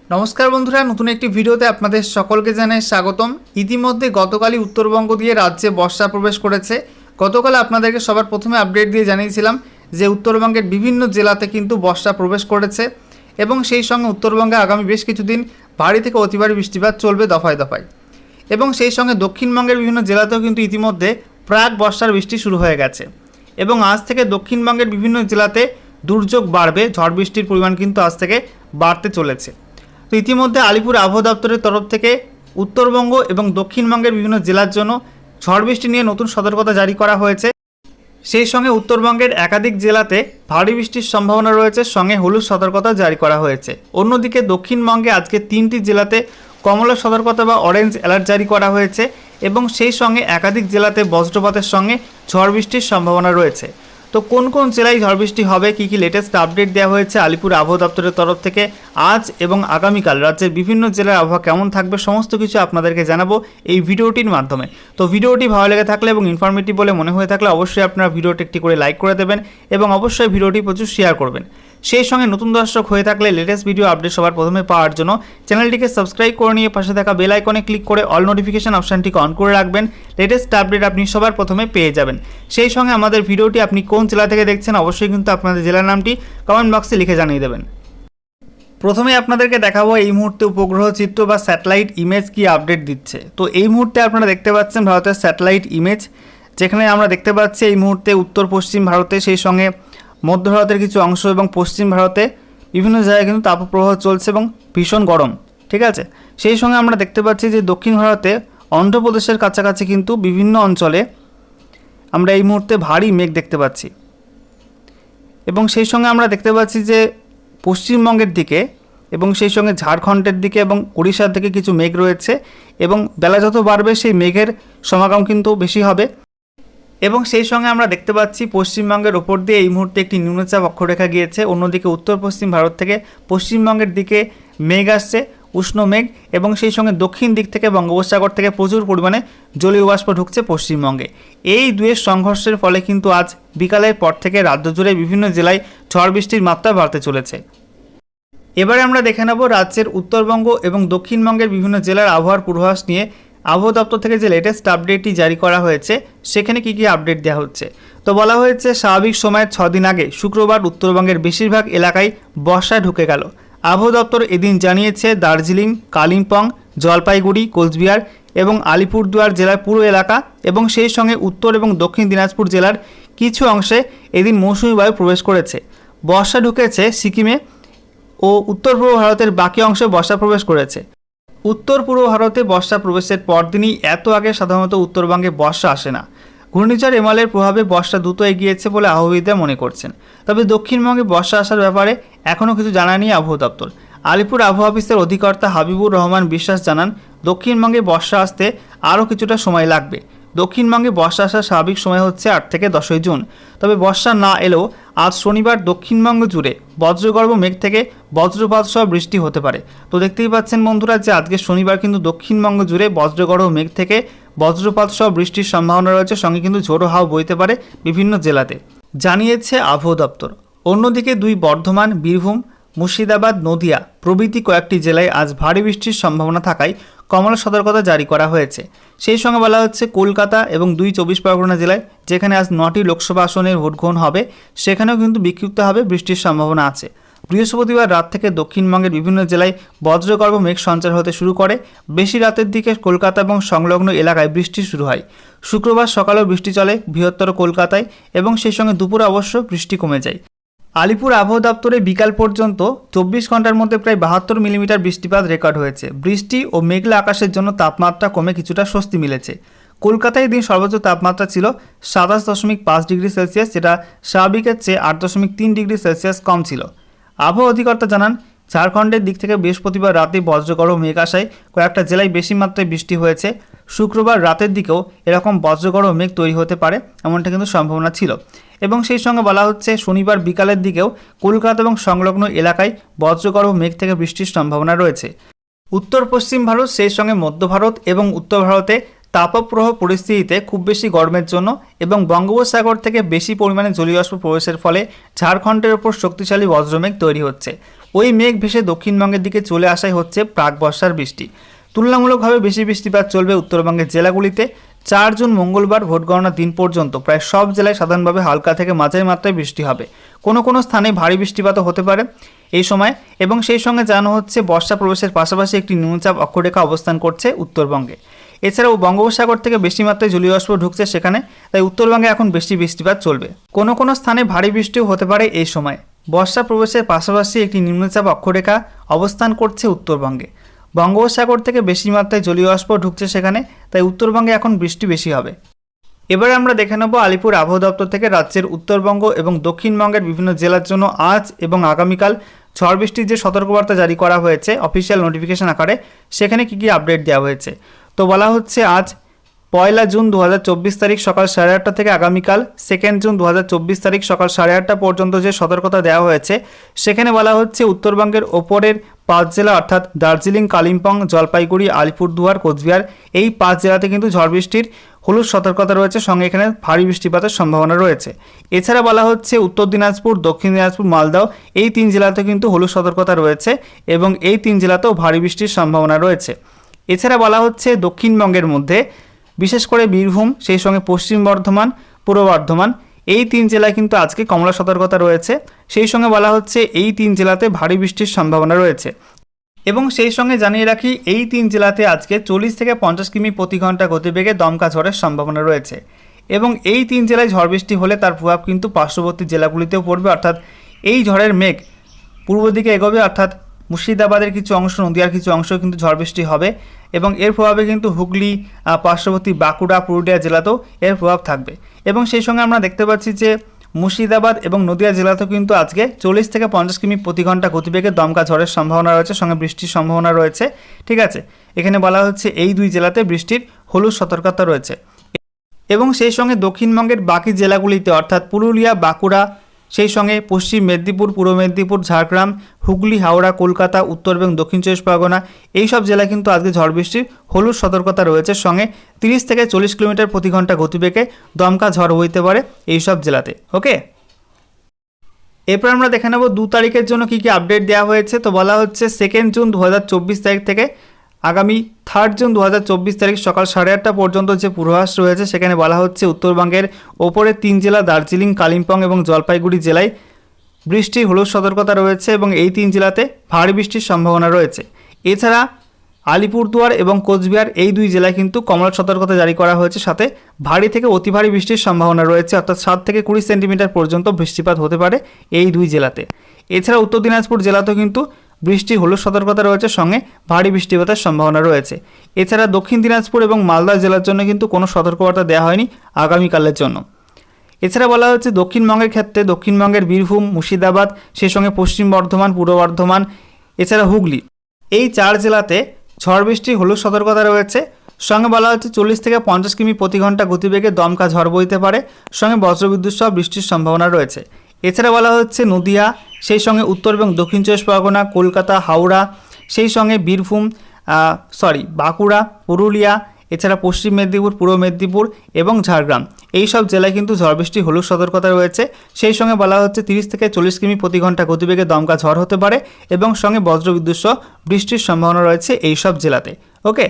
নমস্কার বন্ধুরা, নতুন একটি ভিডিওতে আপনাদের সকলকে জানাই স্বাগতম। ইতিমধ্যে গতকালই উত্তরবঙ্গ দিয়ে রাজ্যে বর্ষা প্রবেশ করেছে। গতকাল আপনাদেরকে সবার প্রথমে আপডেট দিয়ে জানিয়েছিলাম যে উত্তরবঙ্গের বিভিন্ন জেলাতে কিন্তু বর্ষা প্রবেশ করেছে এবং সেই সঙ্গে উত্তরবঙ্গে আগামী বেশ কিছুদিন ভারী থেকে অতি ভারী বৃষ্টিপাত চলবে দফায় দফায়। এবং সেই সঙ্গে দক্ষিণবঙ্গের বিভিন্ন জেলাতেও কিন্তু ইতিমধ্যে প্রাক বর্ষার বৃষ্টি শুরু হয়ে গেছে এবং আজ থেকে দক্ষিণবঙ্গের বিভিন্ন জেলাতে দুর্যোগ বাড়বে, ঝড় বৃষ্টির পরিমাণ কিন্তু আজ থেকে বাড়তে চলেছে। তো ইতিমধ্যে আলিপুর আবহাওয়া দপ্তরের তরফ থেকে উত্তরবঙ্গ এবং দক্ষিণবঙ্গের বিভিন্ন জেলার জন্য ঝড় বৃষ্টি নিয়ে নতুন সতর্কতা জারি করা হয়েছে। সেই সঙ্গে উত্তরবঙ্গের একাধিক জেলাতে ভারী বৃষ্টির সম্ভাবনা রয়েছে, সঙ্গে হলুদ সতর্কতা জারি করা হয়েছে। অন্যদিকে দক্ষিণবঙ্গে আজকে 3টি জেলাতে কমলা সতর্কতা বা অরেঞ্জ অ্যালার্ট জারি করা হয়েছে এবং সেই সঙ্গে একাধিক জেলাতে বজ্রপাতের সঙ্গে ঝড় বৃষ্টির সম্ভাবনা রয়েছে। তো কোন কোন জেলায় ঝড় বৃষ্টি হবে, কী কী লেটেস্ট আপডেট দেওয়া হয়েছে আলিপুর আবহাওয়া দপ্তরের তরফ থেকে আজ এবং আগামীকাল রাজ্যের বিভিন্ন জেলার আবহাওয়া কেমন থাকবে সমস্ত কিছু আপনাদেরকে জানাবো এই ভিডিওটির মাধ্যমে। তো ভিডিওটি ভালো লেগে থাকলে এবং ইনফরমেটিভ বলে মনে হয়ে থাকলে অবশ্যই আপনারা ভিডিওটি একটি করে লাইক করে দেবেন এবং অবশ্যই ভিডিওটি প্রচুর শেয়ার করবেন। সেই সঙ্গে নতুন দর্শক হয়ে থাকলে লেটেস্ট ভিডিও আপডেট সবার প্রথমে পাওয়ার জন্য চ্যানেলটিকে সাবস্ক্রাইব করে নিয়ে পাশে থাকা বেল আইকনে ক্লিক করে অল নোটিফিকেশন অপশানটিকে অন করে রাখবেন। লেটেস্ট আপডেট আপনি সবার প্রথমে পেয়ে যাবেন। সেই সঙ্গে আমাদের ভিডিওটি আপনি কোন জেলা থেকে দেখছেন অবশ্যই কিন্তু আপনাদের জেলার নামটি কমেন্ট বক্সে লিখে জানিয়ে দেবেন। প্রথমে আপনাদেরকে দেখাবো এই মুহূর্তে উপগ্রহ চিত্র বা স্যাটেলাইট ইমেজ কি আপডেট দিচ্ছে। তো এই মুহূর্তে আপনারা দেখতে পাচ্ছেন ভারতের স্যাটেলাইট ইমেজ, যেখানে আমরা দেখতে পাচ্ছি এই মুহূর্তে উত্তর পশ্চিম ভারতে, সেই সঙ্গে মধ্য ভারতের কিছু অংশ এবং পশ্চিম ভারতে বিভিন্ন জায়গায় কিন্তু তাপপ্রবাহ চলছে এবং ভীষণ গরম। ঠিক আছে, সেই সঙ্গে আমরা দেখতে পাচ্ছি যে দক্ষিণ ভারতে অন্ধ্রপ্রদেশের কাছাকাছি কিন্তু বিভিন্ন অঞ্চলে আমরা এই মুহূর্তে ভারী মেঘ দেখতে পাচ্ছি এবং সেই সঙ্গে আমরা দেখতে পাচ্ছি যে পশ্চিমবঙ্গের দিকে এবং সেই সঙ্গে ঝাড়খণ্ডের দিকে এবং উড়িষ্যার দিকে কিছু মেঘ রয়েছে এবং বেলা যত বাড়বে সেই মেঘের সমাগম কিন্তু বেশি হবে। এবং সেই সঙ্গে আমরা দেখতে পাচ্ছি পশ্চিমবঙ্গের ওপর দিয়ে এই মুহূর্তে একটি নিম্নচাপ অক্ষরেখা গিয়েছে। অন্যদিকে উত্তর পশ্চিম ভারত থেকে পশ্চিমবঙ্গের দিকে মেঘ আসছে, উষ্ণ মেঘ, এবং সেই সঙ্গে দক্ষিণ দিক থেকে বঙ্গোপসাগর থেকে প্রচুর পরিমাণে জলীয় বাষ্প ঢুকছে পশ্চিমবঙ্গে। এই দুয়ের সংঘর্ষের ফলে কিন্তু আজ বিকালের পর থেকে রাজ্য জুড়ে বিভিন্ন জেলায় ঝড় বৃষ্টির মাত্রা বাড়তে চলেছে। এবারে আমরা দেখে নেব রাজ্যের উত্তরবঙ্গ এবং দক্ষিণবঙ্গের বিভিন্ন জেলার আবহাওয়ার পূর্বাভাস নিয়ে আবহাওয়া দপ্তর থেকে যে লেটেস্ট আপডেটটি জারি করা হয়েছে সেখানে কী কী আপডেট দেওয়া হচ্ছে। তো বলা হয়েছে স্বাভাবিক সময়ের 6 দিন আগে শুক্রবার উত্তরবঙ্গের বেশিরভাগ এলাকায় বর্ষা ঢুকে গেল। আবহাওয়া দপ্তর এদিন জানিয়েছে দার্জিলিং, কালিম্পং, জলপাইগুড়ি, কোচবিহার এবং আলিপুরদুয়ার জেলার পুরো এলাকা এবং সেই সঙ্গে উত্তর এবং দক্ষিণ দিনাজপুর জেলার কিছু অংশে এদিন মৌসুমি বায়ু প্রবেশ করেছে। বর্ষা ঢুকেছে সিকিমে ও উত্তর পূর্ব ভারতের বাকি অংশে বর্ষা প্রবেশ করেছে। উত্তর পূর্ব ভারতে বর্ষা প্রবেশের পরদিনই এত আগে সাধারণত উত্তরবঙ্গে বর্ষা আসে না। ঘূর্ণিঝড় এমালের প্রভাবে বর্ষা দ্রুত এগিয়েছে বলে আবহাওয়িদরা মনে করছেন। তবে দক্ষিণবঙ্গে বর্ষা আসার ব্যাপারে এখনও কিছু জানায়নি আবহাওয়া দপ্তর। আলিপুর আবহাওয়া অফিসের অধিকর্তা হাবিবুর রহমান বিশ্বাস জানান, দক্ষিণবঙ্গে বর্ষা আসতে আরও কিছুটা সময় লাগবে। দক্ষিণবঙ্গে বর্ষা আসার স্বাভাবিক সময় হচ্ছে 8 থেকে 10 জুন। তবে বর্ষা না এলেও আজ শনিবার দক্ষিণবঙ্গ জুড়ে বজ্রগর্ভ মেঘ থেকে বজ্রপাত সহ বৃষ্টি হতে পারে। তো দেখতেই পাচ্ছেন বন্ধুরা যে আজকে শনিবার কিন্তু দক্ষিণবঙ্গ জুড়ে বজ্রগর্ভ মেঘ থেকে বজ্রপাত সহ বৃষ্টির সম্ভাবনা রয়েছে, সঙ্গে কিন্তু ঝোড়ো হাওয়া বইতে পারে বিভিন্ন জেলাতে, জানিয়েছে আবহাওয়া দপ্তর। অন্যদিকে বর্ধমান, বীরভূম, মুর্শিদাবাদ, নদিয়া প্রভৃতি কয়েকটি জেলায় আজ ভারী বৃষ্টির সম্ভাবনা থাকায় কমলা সতর্কতা জারি করা হয়েছে। সেই সঙ্গে বলা হচ্ছে কলকাতা এবং 24 পরগনা জেলায়, যেখানে আজ 9টি লোকসভা আসনের ভোট গ্রহণ হবে, সেখানেও কিন্তু বিক্ষিপ্তভাবে বৃষ্টির সম্ভাবনা আছে। বৃহস্পতিবার রাত থেকে দক্ষিণবঙ্গের বিভিন্ন জেলায় বজ্রগর্ভ মেঘ সঞ্চার হতে শুরু করে। বেশি রাতের দিকে কলকাতা এবং সংলগ্ন এলাকায় বৃষ্টি শুরু হয়। শুক্রবার সকালেও বৃষ্টি চলে বৃহত্তর কলকাতায় এবং সেই সঙ্গে দুপুরে অবশ্য বৃষ্টি কমে যায়। আলিপুর আবহাওয়া দপ্তরে বিকাল পর্যন্ত 24 ঘন্টার মধ্যে প্রায় 72 মিলিমিটার বৃষ্টিপাত রেকর্ড হয়েছে। বৃষ্টি ও মেঘলা আকাশের জন্য তাপমাত্রা কমে কিছুটা স্বস্তি মিলেছে। কলকাতায় দিন সর্বোচ্চ তাপমাত্রা ছিল 27.5 ডিগ্রি সেলসিয়াস, যেটা স্বাভাবিকের চেয়ে 8.3 ডিগ্রি সেলসিয়াস কম ছিল। আবহাওয়া অধিকর্তা জানান, ঝাড়খণ্ডের দিক থেকে বৃহস্পতিবার রাতে বজ্রগর্ভ মেঘ আসায় কয়েকটা জেলায় বেশি মাত্রায় বৃষ্টি হয়েছে। শুক্রবার রাতের দিকেও এরকম বজ্রগর্ভ মেঘ তৈরি হতে পারে এমনটা কিন্তু সম্ভাবনা ছিল। এবং সেই সঙ্গে বলা হচ্ছে শনিবার বিকালের দিকেও কলকাতা এবং সংলগ্ন এলাকায় বজ্রগর্ভ মেঘ থেকে বৃষ্টির সম্ভাবনা রয়েছে। উত্তর পশ্চিম ভারত, সেই সঙ্গে মধ্য ভারত এবং উত্তর ভারতে তাপপ্রবাহ পরিস্থিতিতে খুব বেশি গরমের জন্য এবং বঙ্গোপসাগর থেকে বেশি পরিমাণে জলীয় বাষ্প প্রবেশের ফলে ঝাড়খণ্ডের ওপর শক্তিশালী বজ্রমেঘ তৈরি হচ্ছে। ওই মেঘ ভেসে দক্ষিণবঙ্গের দিকে চলে আসাই হচ্ছে প্রাক বর্ষার বৃষ্টি। তুলনামূলকভাবে বেশি বৃষ্টিপাত চলবে উত্তরবঙ্গের জেলাগুলিতে। 4 জুন মঙ্গলবার ভোট গণনার দিন পর্যন্ত প্রায় সব জেলায় সাধারণভাবে হালকা থেকে মাঝারি মাত্রায় বৃষ্টি হবে। কোনো কোনো স্থানে ভারী বৃষ্টিপাতও হতে পারে এই সময়। এবং সেই সঙ্গে জানানো হচ্ছে বর্ষা প্রবেশের পাশাপাশি একটি নিম্নচাপ অক্ষরেখা অবস্থান করছে উত্তরবঙ্গে। এছাড়াও বঙ্গোপসাগর থেকে বেশি মাত্রায় জলীয় বাষ্প ঢুকছে সেখানে, তাই উত্তরবঙ্গে এখন বেশি বৃষ্টিপাত চলবে। কোনো কোনো স্থানে ভারী বৃষ্টিও হতে পারে এই সময়। বর্ষা প্রবেশের পাশাপাশি একটি নিম্নচাপ অক্ষরেখা অবস্থান করছে উত্তরবঙ্গে। বঙ্গোপসাগর থেকে বেশি মাত্রায় জলীয় বাষ্প ঢুকছে সেখানে, তাই উত্তরবঙ্গে এখন বৃষ্টি বেশি হবে। এবারে আমরা দেখে নেব আলিপুর আবহাওয়া দপ্তর থেকে রাজ্যের উত্তরবঙ্গ এবং দক্ষিণবঙ্গের বিভিন্ন জেলার জন্য আজ এবং আগামীকাল ঝড় বৃষ্টির যে সতর্কবার্তা জারি করা হয়েছে অফিসিয়াল নোটিফিকেশন আকারে, সেখানে কী কী আপডেট দেওয়া হয়েছে। তো বলা হচ্ছে আজ 1 জুন 2024 তারিখ সকাল 8:30 থেকে আগামীকাল 2 জুন 2024 তারিখ সকাল 8:30 পর্যন্ত যে সতর্কতা দেওয়া হয়েছে সেখানে বলা হচ্ছে উত্তরবঙ্গের ওপরের 5 জেলা অর্থাৎ দার্জিলিং, কালিম্পং, জলপাইগুড়ি, আলিপুরদুয়ার, কোচবিহার এই 5 জেলাতে কিন্তু ঝড় বৃষ্টির হলুদ সতর্কতা রয়েছে, সঙ্গে এখানে ভারী বৃষ্টিপাতের সম্ভাবনা রয়েছে। এছাড়া বলা হচ্ছে উত্তর দিনাজপুর, দক্ষিণ দিনাজপুর, মালদহ এই 3 জেলাতে কিন্তু হলুদ সতর্কতা রয়েছে এবং এই 3 জেলাতেও ভারী বৃষ্টির সম্ভাবনা রয়েছে। এছাড়া বলা হচ্ছে দক্ষিণবঙ্গের মধ্যে বিশেষ করে বীরভূম, সেই সঙ্গে পশ্চিম বর্ধমান, পূর্ব বর্ধমান এই 3 জেলায় কিন্তু আজকে কমলা সতর্কতা রয়েছে। সেই সঙ্গে বলা হচ্ছে এই 3 জেলাতে ভারী বৃষ্টির সম্ভাবনা রয়েছে। এবং সেই সঙ্গে জানিয়ে রাখি এই 3 জেলাতে আজকে 40 থেকে 50 কিমি প্রতি ঘন্টা গতিবেগে দমকা ঝড়ের সম্ভাবনা রয়েছে। এবং এই 3 জেলায় ঝড় বৃষ্টি হলে তার প্রভাব কিন্তু পার্শ্ববর্তী জেলাগুলিতেও পড়বে, অর্থাৎ এই ঝড়ের মেঘ পূর্ব দিকে এগোবে, অর্থাৎ মুর্শিদাবাদের কিছু অংশ, নদিয়ার কিছু অংশ কিন্তু ঝড় বৃষ্টি হবে এবং এর প্রভাবে কিন্তু হুগলি, পার্শ্ববর্তী বাঁকুড়া, পুরুলিয়া জেলাতেও এর প্রভাব থাকবে। এবং সেই সঙ্গে আমরা দেখতে পাচ্ছি যে মুর্শিদাবাদ এবং নদিয়া জেলাতেও কিন্তু আজকে 40 থেকে 50 কিমি প্রতি ঘন্টা গতিবেগে দমকা ঝড়ের সম্ভাবনা রয়েছে, সঙ্গে বৃষ্টির সম্ভাবনা রয়েছে। ঠিক আছে, এখানে বলা হচ্ছে এই 2 জেলাতে বৃষ্টির হলুদ সতর্কতা রয়েছে। এবং সেই সঙ্গে দক্ষিণবঙ্গের বাকি জেলাগুলিতে অর্থাৎ পুরুলিয়া, বাঁকুড়া, সেই সঙ্গে পশ্চিম মেদিনীপুর, পূর্ব মেদিনীপুর, ঝাড়গ্রাম, হুগলি, হাওড়া, কলকাতা, উত্তর এবং দক্ষিণ 24 পরগনা এই সব জেলায় কিন্তু আজকে ঝড় বৃষ্টির হলুদ সতর্কতা রয়েছে, সঙ্গে 30 থেকে 40 কিলোমিটার প্রতি ঘন্টা গতিবেগে দমকা ঝড় বইতে পারে এই সব জেলাতে। ওকে, এরপর আমরা দেখে নেব 2 তারিখের জন্য কী কী আপডেট দেওয়া হয়েছে। তো বলা হচ্ছে 2 জুন 2024 তারিখ থেকে আগামী 3 জুন 2024 তারিখ সকাল 8:30 পর্যন্ত যে পূর্বাভাস রয়েছে সেখানে বলা হচ্ছে উত্তরবঙ্গের ওপরের 3 জেলা দার্জিলিং, কালিম্পং এবং জলপাইগুড়ি জেলায় বৃষ্টির হলুদ সতর্কতা রয়েছে এবং এই 3 জেলাতে ভারী বৃষ্টির সম্ভাবনা রয়েছে। এছাড়া আলিপুরদুয়ার এবং কোচবিহার এই 2 জেলায় কিন্তু কমলা সতর্কতা জারি করা হয়েছে, সাথে ভারী থেকে অতি ভারী বৃষ্টির সম্ভাবনা রয়েছে, অর্থাৎ 7 থেকে 20 সেন্টিমিটার পর্যন্ত বৃষ্টিপাত হতে পারে এই 2 জেলাতে। এছাড়া উত্তর দিনাজপুর জেলাতেও কিন্তু বৃষ্টির হলুদ সতর্কতা রয়েছে, সঙ্গে ভারী বৃষ্টিপাতের সম্ভাবনা রয়েছে। এছাড়া দক্ষিণ দিনাজপুর এবং মালদা জেলার জন্য কিন্তু কোনো সতর্কবার্তা দেওয়া হয়নি আগামীকালের জন্য। এছাড়া বলা হচ্ছে দক্ষিণবঙ্গের ক্ষেত্রে দক্ষিণবঙ্গের বীরভূম, মুর্শিদাবাদ, সেই সঙ্গে পশ্চিম বর্ধমান, পূর্ব বর্ধমান, এছাড়া হুগলি এই 4 জেলাতে ঝড় বৃষ্টির হলুদ সতর্কতা রয়েছে, সঙ্গে বলা হচ্ছে 40 থেকে 50 কিমি প্রতি ঘন্টা গতিবেগে দমকা ঝড় বইতে পারে, সঙ্গে বজ্রবিদ্যুৎ সহ বৃষ্টির সম্ভাবনা রয়েছে। এছাড়া বলা হচ্ছে নদিয়া, সেই সঙ্গে উত্তর এবং দক্ষিণ 24 পরগনা, কলকাতা, হাওড়া, সেই সঙ্গে বীরভূম, বাঁকুড়া, পুরুলিয়া, এছাড়া পশ্চিম মেদিনীপুর, পূর্ব মেদিনীপুর এবং ঝাড়গ্রাম এই সব জেলায় কিন্তু ঝড় বৃষ্টির হলুদ সতর্কতা রয়েছে। সেই সঙ্গে বলা হচ্ছে 30 থেকে 40 কিমি প্রতি ঘন্টা গতিবেগে দমকা ঝড় হতে পারে এবং সঙ্গে বজ্রবিদ্যুৎ সহ বৃষ্টির সম্ভাবনা রয়েছে এই সব জেলাতে। ওকে।